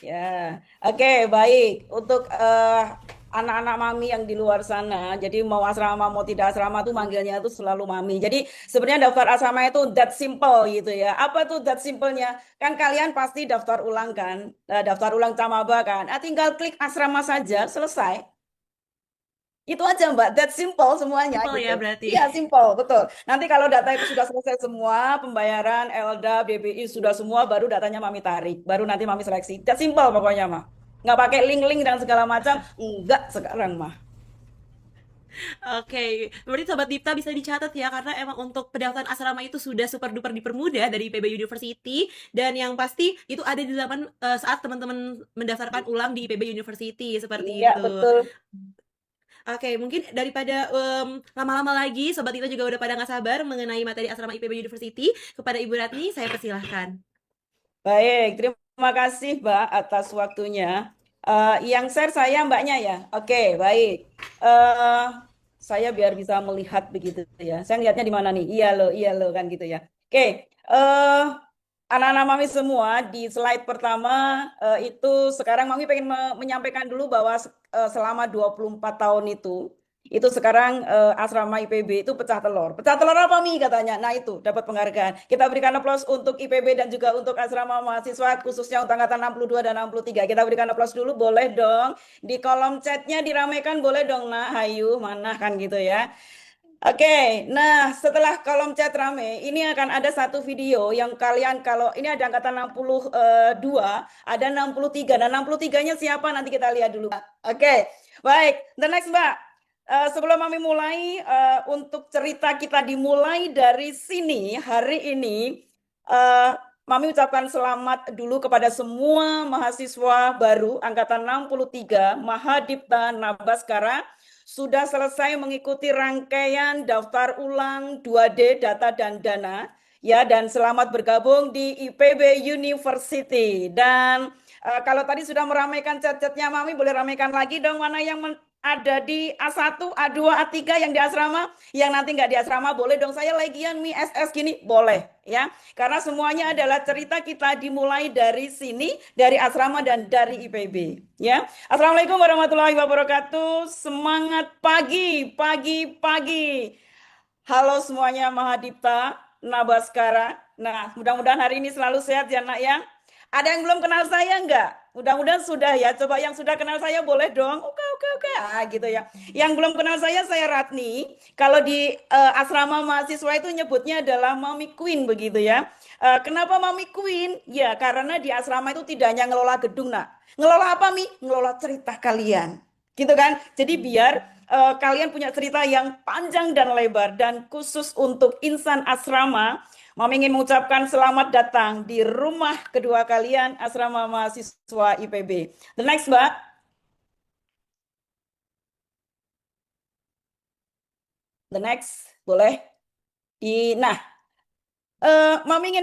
Ya, oke, baik. Untuk anak-anak mami yang di luar sana, jadi mau asrama mau tidak asrama tuh manggilnya tuh selalu mami. Jadi sebenarnya daftar asrama itu that simple gitu ya. Apa tuh that simple-nya? Kan kalian pasti daftar ulang kan, daftar ulang camaba kan. Tinggal klik asrama saja, selesai. Itu aja Mbak, that simple semuanya Simpel gitu. ya berarti. Iya, simple, betul. Nanti kalau data itu sudah selesai semua, pembayaran, Elda, BBI sudah semua, baru datanya Mami tarik. Baru nanti Mami seleksi. That simple pokoknya mah. Nggak pakai link-link dan segala macam. Enggak sekarang mah. Oke, berarti Sobat Dipta bisa dicatat ya, karena emang untuk pendaftaran asrama itu sudah super duper dipermudah dari IPB University, dan yang pasti itu ada di laman saat teman-teman mendaftarkan ulang di IPB University, seperti Iya, itu. betul. Oke, mungkin daripada lama-lama lagi, Sobat Dita juga udah pada nggak sabar mengenai materi asrama IPB University, kepada Ibu Ratni, saya persilahkan. Baik, terima kasih Mbak atas waktunya. Yang share saya Mbaknya ya. Oke, baik. Eh, saya biar bisa melihat begitu ya. Saya lihatnya di mana nih? Iya loh kan gitu ya. Oke, anak-anak Mami semua di slide pertama itu sekarang Mami pengen menyampaikan dulu bahwa selama 24 tahun itu sekarang asrama IPB itu pecah telur. Pecah telur apa Mi katanya? Nah itu dapat penghargaan. Kita berikan aplaus untuk IPB dan juga untuk asrama mahasiswa khususnya untuk angkatan 62 dan 63. Kita berikan aplaus dulu boleh dong. Di kolom chatnya diramaikan boleh dong nah Hayu mana kan gitu ya. Oke, nah setelah kolom chat rame, ini akan ada satu video yang kalian kalau ini ada angkatan 62, ada 63 dan 63-nya siapa nanti kita lihat dulu. Oke, baik. The next Mbak. Sebelum kami mulai untuk cerita kita dimulai dari sini hari ini Mami ucapkan selamat dulu kepada semua mahasiswa baru angkatan 63 Mahadipta Nabaskara sudah selesai mengikuti rangkaian daftar ulang 2D data dan dana ya dan selamat bergabung di IPB University dan kalau tadi sudah meramaikan chat-chatnya Mami boleh ramaikan lagi dong mana yang ada di A1, A2, A3 yang di asrama, yang nanti nggak di asrama boleh dong saya lagian Mi SS gini boleh ya karena semuanya adalah cerita kita dimulai dari sini dari asrama dan dari IPB ya. Assalamualaikum warahmatullahi wabarakatuh. Semangat pagi, pagi, pagi. Halo semuanya Mahadipta, Nabaskara. Nah, mudah-mudahan hari ini selalu sehat ya nak ya. Ada yang belum kenal saya enggak? Mudah-mudahan sudah ya. Coba yang sudah kenal saya boleh dong. Oke. Gitu ya. Yang belum kenal saya Ratni. Kalau di asrama mahasiswa itu nyebutnya adalah Mami Queen begitu ya. Kenapa Mami Queen? Ya, karena di asrama itu tidak hanya ngelola gedung nak. Ngelola apa Mi? Ngelola cerita kalian. Gitu kan? Jadi biar kalian punya cerita yang panjang dan lebar dan khusus untuk insan asrama Mami ingin mengucapkan selamat datang di rumah kedua kalian asrama mahasiswa IPB. The next Mbak. The next boleh. Nah Mami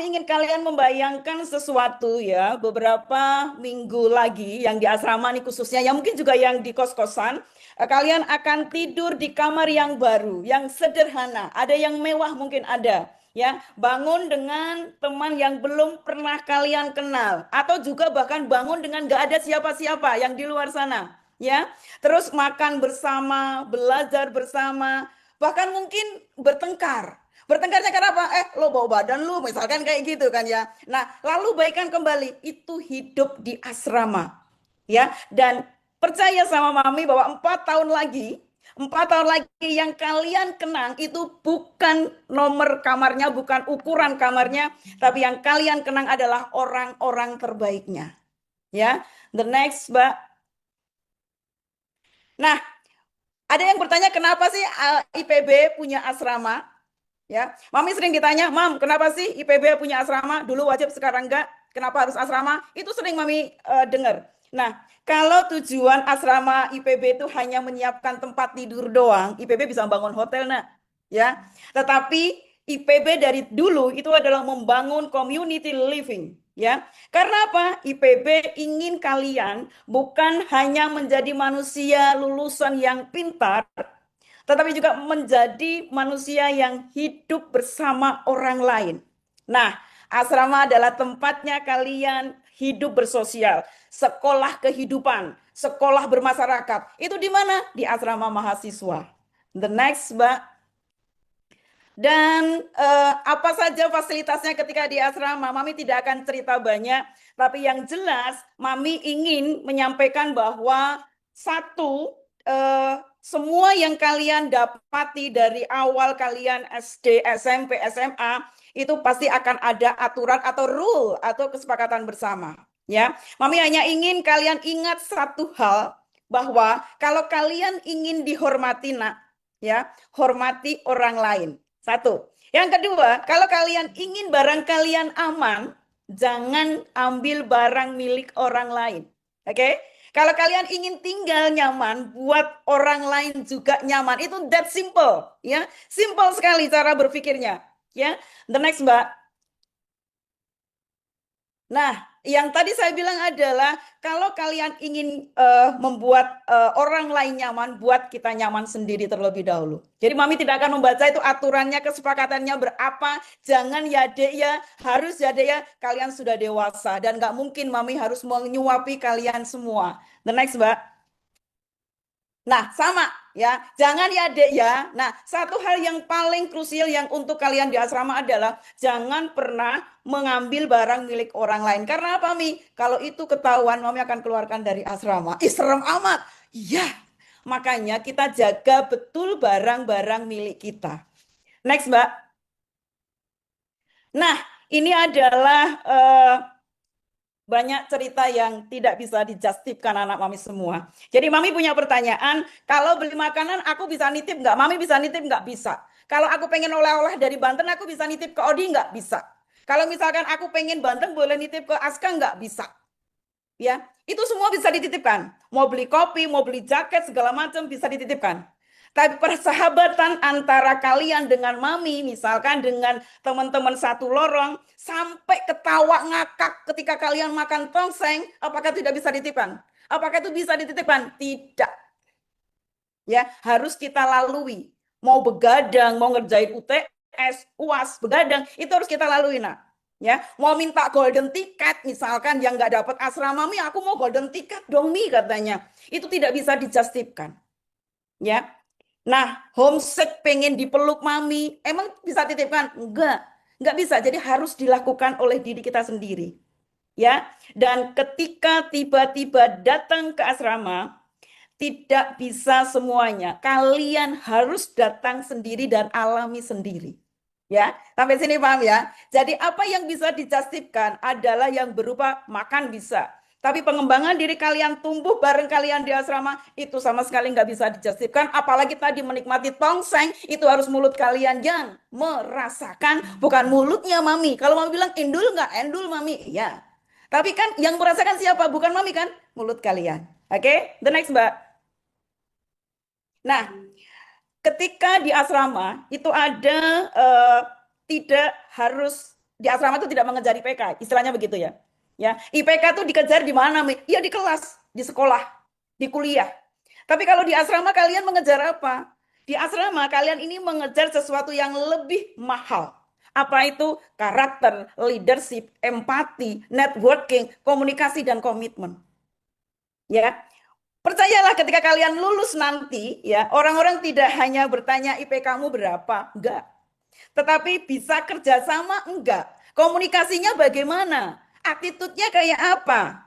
ingin kalian membayangkan sesuatu ya, beberapa minggu lagi yang di asrama nih khususnya, yang mungkin juga yang di kos-kosan, kalian akan tidur di kamar yang baru, yang sederhana, ada yang mewah mungkin ada, ya, bangun dengan teman yang belum pernah kalian kenal, atau juga bahkan bangun dengan gak ada siapa-siapa yang di luar sana, ya, terus makan bersama, belajar bersama, bahkan mungkin bertengkar. Bertengkarnya kenapa? Lo bawa badan lu, misalkan kayak gitu kan ya. Nah, lalu baikan kembali. Itu hidup di asrama. Ya, dan percaya sama Mami bahwa 4 tahun lagi yang kalian kenang itu bukan nomor kamarnya, bukan ukuran kamarnya, tapi yang kalian kenang adalah orang-orang terbaiknya. Ya, the next, Mbak. Nah, ada yang bertanya kenapa sih IPB punya asrama? Ya, Mami sering ditanya, Mam, kenapa sih IPB punya asrama? Dulu wajib, sekarang enggak. Kenapa harus asrama? Itu sering Mami dengar. Nah, kalau tujuan asrama IPB itu hanya menyiapkan tempat tidur doang, IPB bisa bangun hotel, nak. Ya, tetapi IPB dari dulu itu adalah membangun community living. Ya, karena apa? IPB ingin kalian bukan hanya menjadi manusia lulusan yang pintar, tetapi juga menjadi manusia yang hidup bersama orang lain. Nah, asrama adalah tempatnya kalian hidup bersosial, sekolah kehidupan, sekolah bermasyarakat. Itu di mana? Di asrama mahasiswa. The next, Mbak. Dan apa saja fasilitasnya ketika di asrama? Mami tidak akan cerita banyak, tapi yang jelas Mami ingin menyampaikan bahwa satu, semua yang kalian dapati dari awal kalian SD, SMP, SMA, itu pasti akan ada aturan atau rule atau kesepakatan bersama. Ya, Mami hanya ingin kalian ingat satu hal, bahwa kalau kalian ingin dihormati, nak, ya, hormati orang lain. Satu. Yang kedua, kalau kalian ingin barang kalian aman, jangan ambil barang milik orang lain. Oke? Kalau kalian ingin tinggal nyaman, buat orang lain juga nyaman. Itu that simple, ya. Simple sekali cara berpikirnya, ya. The next, Mbak. Nah, yang tadi saya bilang adalah kalau kalian ingin membuat orang lain nyaman, buat kita nyaman sendiri terlebih dahulu. Jadi Mami tidak akan membaca itu aturannya, kesepakatannya berapa. Jangan ya dek ya, harus ya dek ya. Kalian sudah dewasa dan nggak mungkin Mami harus menyuapi kalian semua. The next, Mbak. Nah, sama ya. Jangan ya dek ya. Nah, satu hal yang paling krusial yang untuk kalian di asrama adalah jangan pernah mengambil barang milik orang lain. Karena apa, Mi? Kalau itu ketahuan, Mami akan keluarkan dari asrama. Ih, serem amat. Iya. Makanya kita jaga betul barang-barang milik kita. Next, Mbak. Nah, ini adalah banyak cerita yang tidak bisa dijustifkan anak Mami semua. Jadi Mami punya pertanyaan, kalau beli makanan aku bisa nitip nggak? Mami bisa nitip nggak? Bisa. Kalau aku pengen oleh-oleh dari Banten, aku bisa nitip ke Odi nggak? Bisa. Kalau misalkan aku pengen Banten, boleh nitip ke Aska nggak? Bisa. Ya, itu semua bisa dititipkan. Mau beli kopi, mau beli jaket, segala macam bisa dititipkan. Tapi persahabatan antara kalian dengan Mami, misalkan dengan teman-teman satu lorong, sampai ketawa ngakak ketika kalian makan tongseng, apakah tidak bisa dititipkan? Apakah itu bisa dititipkan? Tidak. Ya, harus kita lalui. Mau begadang, mau ngerjain UTS, UAS, begadang, itu harus kita lalui, nak. Ya, mau minta golden ticket, misalkan yang nggak dapat asrama, Mi, aku mau golden ticket dong, Mi, katanya. Itu tidak bisa dijustifkan. Ya, nah, homesick pengen dipeluk Mami, emang bisa titipkan? Enggak bisa. Jadi harus dilakukan oleh diri kita sendiri. Ya, dan ketika tiba-tiba datang ke asrama, tidak bisa semuanya. Kalian harus datang sendiri dan alami sendiri. Ya, sampai sini paham ya? Jadi apa yang bisa dijustifkan adalah yang berupa makan bisa. Tapi pengembangan diri kalian tumbuh bareng kalian di asrama itu sama sekali nggak bisa dijustifkan. Apalagi tadi menikmati tongseng itu harus mulut kalian yang merasakan, bukan mulutnya Mami. Kalau Mami bilang endul nggak, endul Mami, ya. Tapi kan yang merasakan siapa? Bukan Mami kan? Mulut kalian. Oke, the next, Mbak. Nah, ketika di asrama itu ada tidak harus di asrama itu tidak mengejar IPK, istilahnya begitu ya. Ya, IPK itu dikejar di mana, Mi? Ya di kelas, di sekolah, di kuliah. Tapi kalau di asrama kalian mengejar apa? Di asrama kalian ini mengejar sesuatu yang lebih mahal. Apa itu? Karakter, leadership, empati, networking, komunikasi dan komitmen. Ya, percayalah ketika kalian lulus nanti, ya, orang-orang tidak hanya bertanya IPK-mu berapa, enggak. Tetapi bisa kerjasama, enggak. Komunikasinya bagaimana? Attitude-nya kayak apa?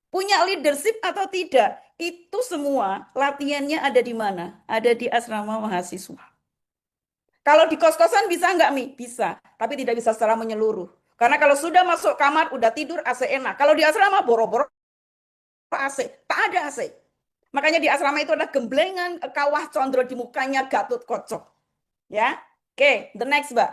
Punya leadership atau tidak? Itu semua latihannya ada di mana? Ada di asrama mahasiswa. Kalau di kos-kosan bisa enggak, Mi? Bisa, tapi tidak bisa secara menyeluruh. Karena kalau sudah masuk kamar, udah tidur, AC enak. Kalau di asrama, boro-boro AC, tak ada AC. Makanya di asrama itu ada gemblengan kawah condro di mukanya Gatot Kocok. Ya, oke, the next, Mbak.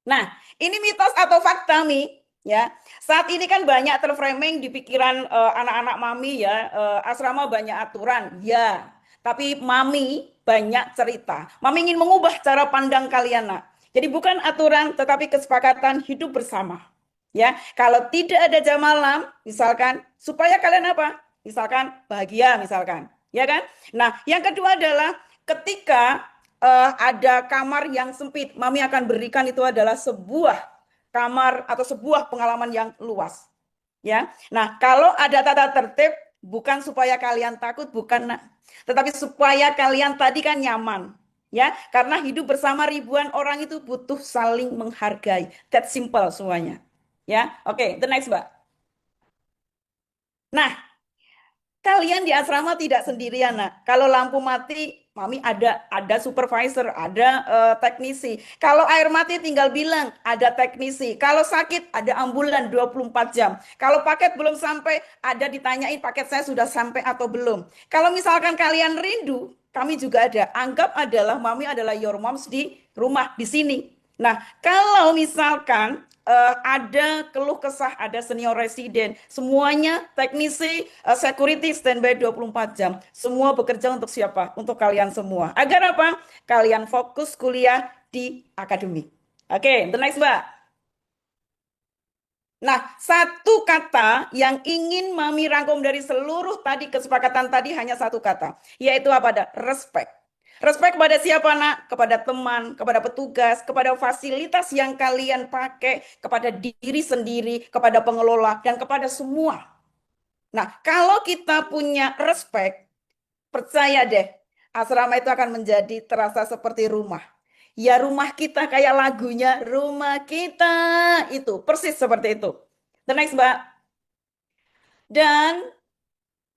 Nah, ini mitos atau fakta, Mi? Ya, saat ini kan banyak terframing di pikiran anak-anak mami ya, asrama banyak aturan, ya. Tapi mami banyak cerita. Mami ingin mengubah cara pandang kalian, nak. Jadi bukan aturan, tetapi kesepakatan hidup bersama. Ya, kalau tidak ada jam malam, misalkan, supaya kalian apa? Misalkan bahagia, misalkan, ya kan? Nah, yang kedua adalah ketika ada kamar yang sempit, mami akan berikan itu adalah sebuah kamar atau sebuah pengalaman yang luas. Ya. Nah, kalau ada tata tertib bukan supaya kalian takut, bukan, tetapi supaya kalian tadi kan nyaman. Ya, karena hidup bersama ribuan orang itu butuh saling menghargai. That simple semuanya. Ya, oke, the next, Mbak. Nah, kalian di asrama tidak sendirian, nak. Kalau lampu mati, mami ada supervisor, ada teknisi. Kalau air mati tinggal bilang ada teknisi. Kalau sakit ada ambulan 24 jam. Kalau paket belum sampai, ada ditanyain paket saya sudah sampai atau belum. Kalau misalkan kalian rindu, kami juga ada. Anggap adalah mami adalah your moms di rumah di sini. Nah, kalau misalkan ada keluh kesah, ada senior resident, semuanya teknisi, security standby 24 jam. Semua bekerja untuk siapa? Untuk kalian semua. Agar apa? Kalian fokus kuliah di akademik. Oke, the next, Mbak. Nah, satu kata yang ingin mami rangkum dari seluruh tadi kesepakatan tadi hanya satu kata, yaitu apa? Ada respect. Respect kepada siapa, nak? Kepada teman, kepada petugas, kepada fasilitas yang kalian pakai, kepada diri sendiri, kepada pengelola, dan kepada semua. Nah, kalau kita punya respect, percaya deh, asrama itu akan menjadi terasa seperti rumah. Ya, rumah kita kayak lagunya, rumah kita itu, persis seperti itu. The next, Mbak. Dan,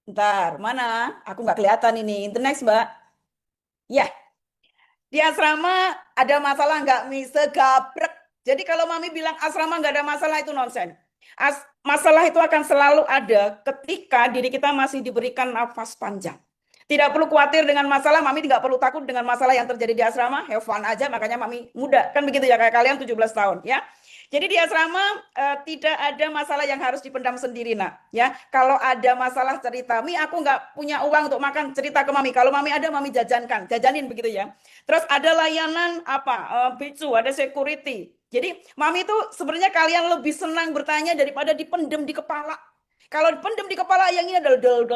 ntar, mana? Aku nggak kelihatan ini. The next, Mbak. Ya, di asrama ada masalah nggak, Mi? Segabrek. Jadi kalau mami bilang asrama nggak ada masalah, itu nonsen. Masalah itu akan selalu ada ketika diri kita masih diberikan nafas panjang. Tidak perlu khawatir dengan masalah, mami tidak perlu takut dengan masalah yang terjadi di asrama, have fun aja, makanya mami muda. Kan begitu ya, kayak kalian 17 tahun, ya. Jadi di asrama tidak ada masalah yang harus dipendam sendiri, nak. Ya, kalau ada masalah cerita, Mi aku nggak punya uang untuk makan, cerita ke mami. Kalau mami ada, mami jajankan, jajanin begitu ya. Terus ada layanan apa? Bicu, ada security. Jadi mami itu sebenarnya kalian lebih senang bertanya daripada dipendem di kepala. Kalau dipendem di kepala yang ini adalah del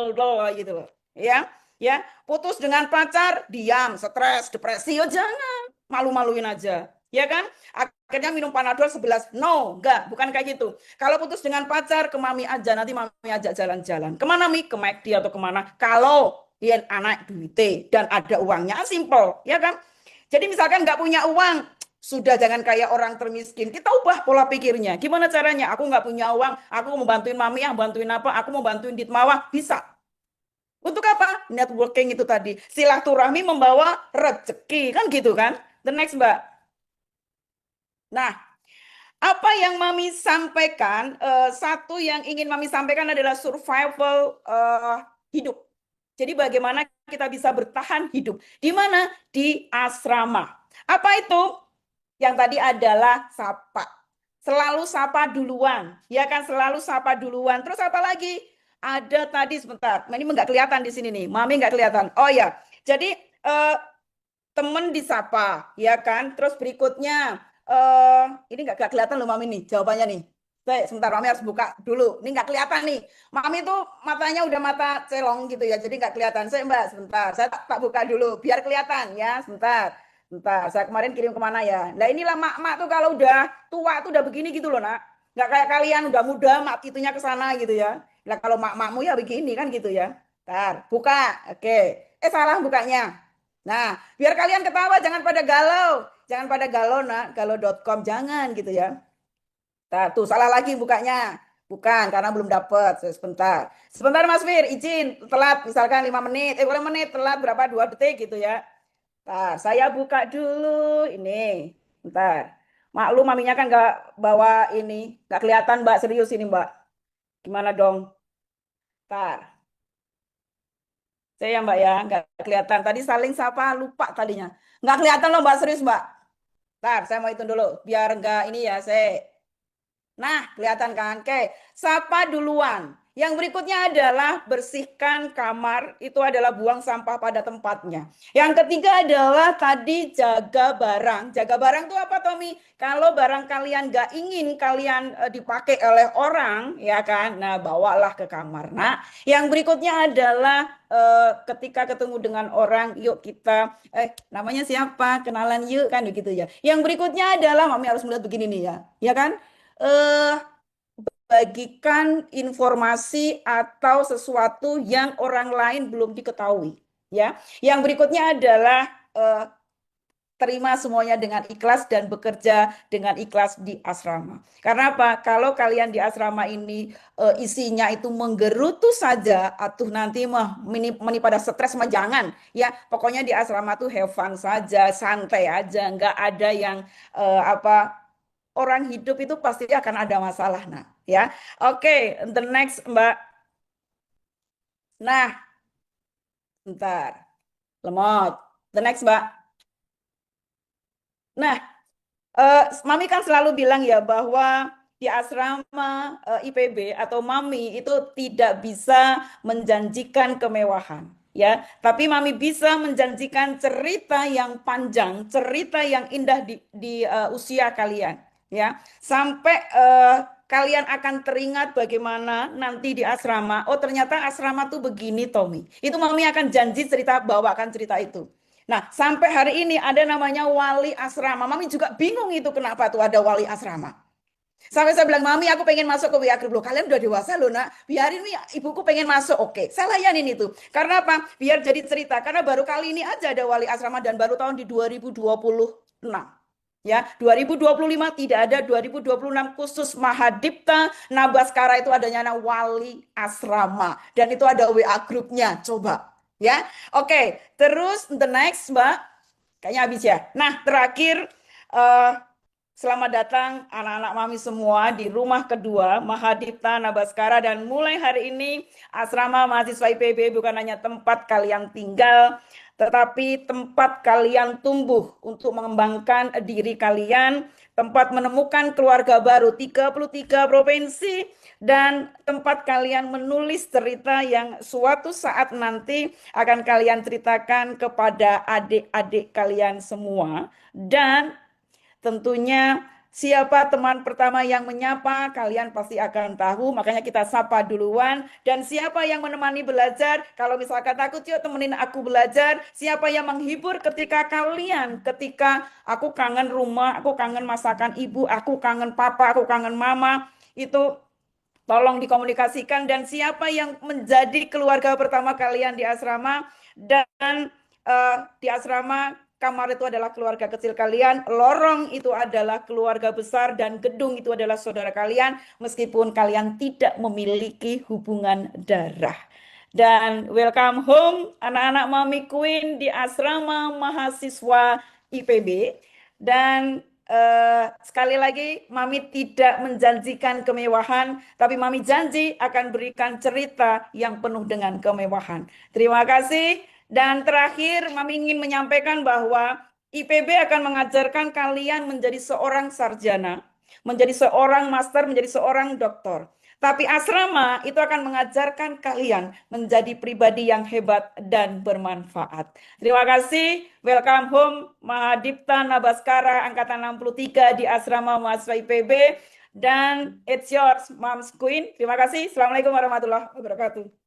gitu loh, ya. Ya, putus dengan pacar, diam, stres, depresi, oh jangan, malu-maluin aja. Ya kan? Akhirnya minum Panadol 11. No, enggak, bukan kayak gitu. Kalau putus dengan pacar, ke mami aja. Nanti mami ajak jalan-jalan. Kemana, Mi? Ke McD atau kemana? Kalau dia anak duit dan ada uangnya, simple. Ya kan? Jadi misalkan nggak punya uang, sudah jangan kayak orang termiskin. Kita ubah pola pikirnya. Gimana caranya? Aku nggak punya uang, aku mau bantuin mami, yang bantuin apa? Aku mau bantuin Ditmawah. Bisa. Untuk apa? Networking itu tadi. Silaturahmi membawa rezeki. Kan gitu kan? The next, Mbak. Nah, apa yang mami sampaikan, satu yang ingin mami sampaikan adalah survival hidup. Jadi bagaimana kita bisa bertahan hidup. Di mana? Di asrama. Apa itu? Yang tadi adalah sapa. Selalu sapa duluan. Ya kan? Selalu sapa duluan. Terus apa lagi? Ada tadi sebentar. Ini nggak kelihatan di sini nih. Mami nggak kelihatan. Oh ya. Jadi temen disapa, ya kan? Terus berikutnya, ini nggak kelihatan loh Mami nih jawabannya nih. Sebentar, Mami harus buka dulu. Ini nggak kelihatan nih. Mami tuh matanya udah mata celong gitu ya, jadi nggak kelihatan. Mbak, sebentar. Saya tak buka dulu, biar kelihatan ya. Sebentar. Sebentar, saya kemarin kirim kemana ya? Nah inilah mak-mak tuh kalau udah tua tuh udah begini gitu loh nak. Nggak kayak kalian udah muda, mak itunya ke sana gitu ya. Nah kalau mak-makmu ya begini kan gitu ya. Ntar, buka. Oke. Salah bukanya. Nah, biar kalian ketawa, jangan pada galau. Jangan pada galau, nak. Galau.com, jangan gitu ya. Nah, tuh salah lagi bukanya. Bukan, karena belum dapat. Sebentar. Sebentar Mas Fir, izin. Telat misalkan 5 menit. Boleh menit, telat berapa? 2 detik gitu ya. Nah, saya buka dulu ini. Bentar. Maklum maminya kan nggak bawa ini. Nggak kelihatan Mbak, serius ini Mbak. Gimana dong? Bentar. Saya Mbak ya, nggak kelihatan. Tadi saling sapa, lupa tadinya. Nggak kelihatan loh Mbak, serius Mbak. Bentar, saya mau hitung dulu. Biar nggak ini ya, saya. Nah, kelihatan kan? Oke, sapa duluan. Yang berikutnya adalah bersihkan kamar, itu adalah buang sampah pada tempatnya. Yang ketiga adalah tadi jaga barang. Jaga barang itu apa, Tommy? Kalau barang kalian nggak ingin kalian dipakai oleh orang, ya kan? Nah, bawalah ke kamar. Nah, yang berikutnya adalah ketika ketemu dengan orang, yuk kita, namanya siapa? Kenalan yuk, kan begitu ya. Yang berikutnya adalah, Mami harus melihat begini nih ya, ya kan? eh Bagikan informasi atau sesuatu yang orang lain belum diketahui ya. Yang berikutnya adalah terima semuanya dengan ikhlas dan bekerja dengan ikhlas di asrama. Karena apa? Kalau kalian di asrama ini isinya itu menggerutu saja, atuh nanti mah meni pada stres mah jangan ya. Pokoknya di asrama tuh have fun saja, santai aja, nggak ada yang apa, orang hidup itu pasti akan ada masalah, nah, ya. Oke, the next, Mbak. Nah, bentar. Lemot. The next, Mbak. Nah, Mami kan selalu bilang ya bahwa di asrama IPB atau Mami itu tidak bisa menjanjikan kemewahan, ya. Tapi Mami bisa menjanjikan cerita yang panjang, cerita yang indah di usia kalian, ya. Sampai kalian akan teringat bagaimana nanti di asrama. Oh, ternyata asrama tuh begini, Tommy. Itu Mami akan janji cerita, bawakan cerita itu. Nah, sampai hari ini ada namanya wali asrama. Mami juga bingung itu kenapa tuh ada wali asrama. Sampai saya bilang, Mami aku pengen masuk ke WA Group. Loh, kalian udah dewasa loh nak. Biarin ibuku pengen masuk. Oke, saya layanin itu. Karena apa? Biar jadi cerita. Karena baru kali ini aja ada wali asrama dan baru tahun di 2026. Ya, 2025 tidak ada, 2026 khusus Mahadipta Nabaskara itu adanya wali asrama. Dan itu ada WA grupnya. Coba. Ya, oke. Terus the next, Mbak. Kayaknya habis ya. Nah, terakhir selamat datang anak-anak Mami semua di rumah kedua Mahadipta Nabaskara, dan mulai hari ini asrama mahasiswa IPB bukan hanya tempat kalian tinggal, tetapi tempat kalian tumbuh untuk mengembangkan diri kalian, tempat menemukan keluarga baru 33 provinsi, dan tempat kalian menulis cerita yang suatu saat nanti akan kalian ceritakan kepada adik-adik kalian semua. Dan tentunya siapa teman pertama yang menyapa, kalian pasti akan tahu. Makanya kita sapa duluan. Dan siapa yang menemani belajar, kalau misalkan takut, yuk temenin aku belajar. Siapa yang menghibur ketika kalian, ketika aku kangen rumah, aku kangen masakan ibu, aku kangen papa, aku kangen mama, itu tolong dikomunikasikan. Dan siapa yang menjadi keluarga pertama kalian di asrama, dan di asrama kamar itu adalah keluarga kecil kalian, lorong itu adalah keluarga besar, dan gedung itu adalah saudara kalian, meskipun kalian tidak memiliki hubungan darah. Dan welcome home anak-anak Mami Queen di asrama mahasiswa IPB. Dan sekali lagi, Mami tidak menjanjikan kemewahan, tapi Mami janji akan berikan cerita yang penuh dengan kemewahan. Terima kasih. Dan terakhir, Mami ingin menyampaikan bahwa IPB akan mengajarkan kalian menjadi seorang sarjana, menjadi seorang master, menjadi seorang doktor. Tapi asrama itu akan mengajarkan kalian menjadi pribadi yang hebat dan bermanfaat. Terima kasih. Welcome home Mahadipta Nabaskara Angkatan 63 di Asrama Mahasiswa IPB. Dan it's yours, Mom's Queen. Terima kasih. Assalamualaikum warahmatullahi wabarakatuh.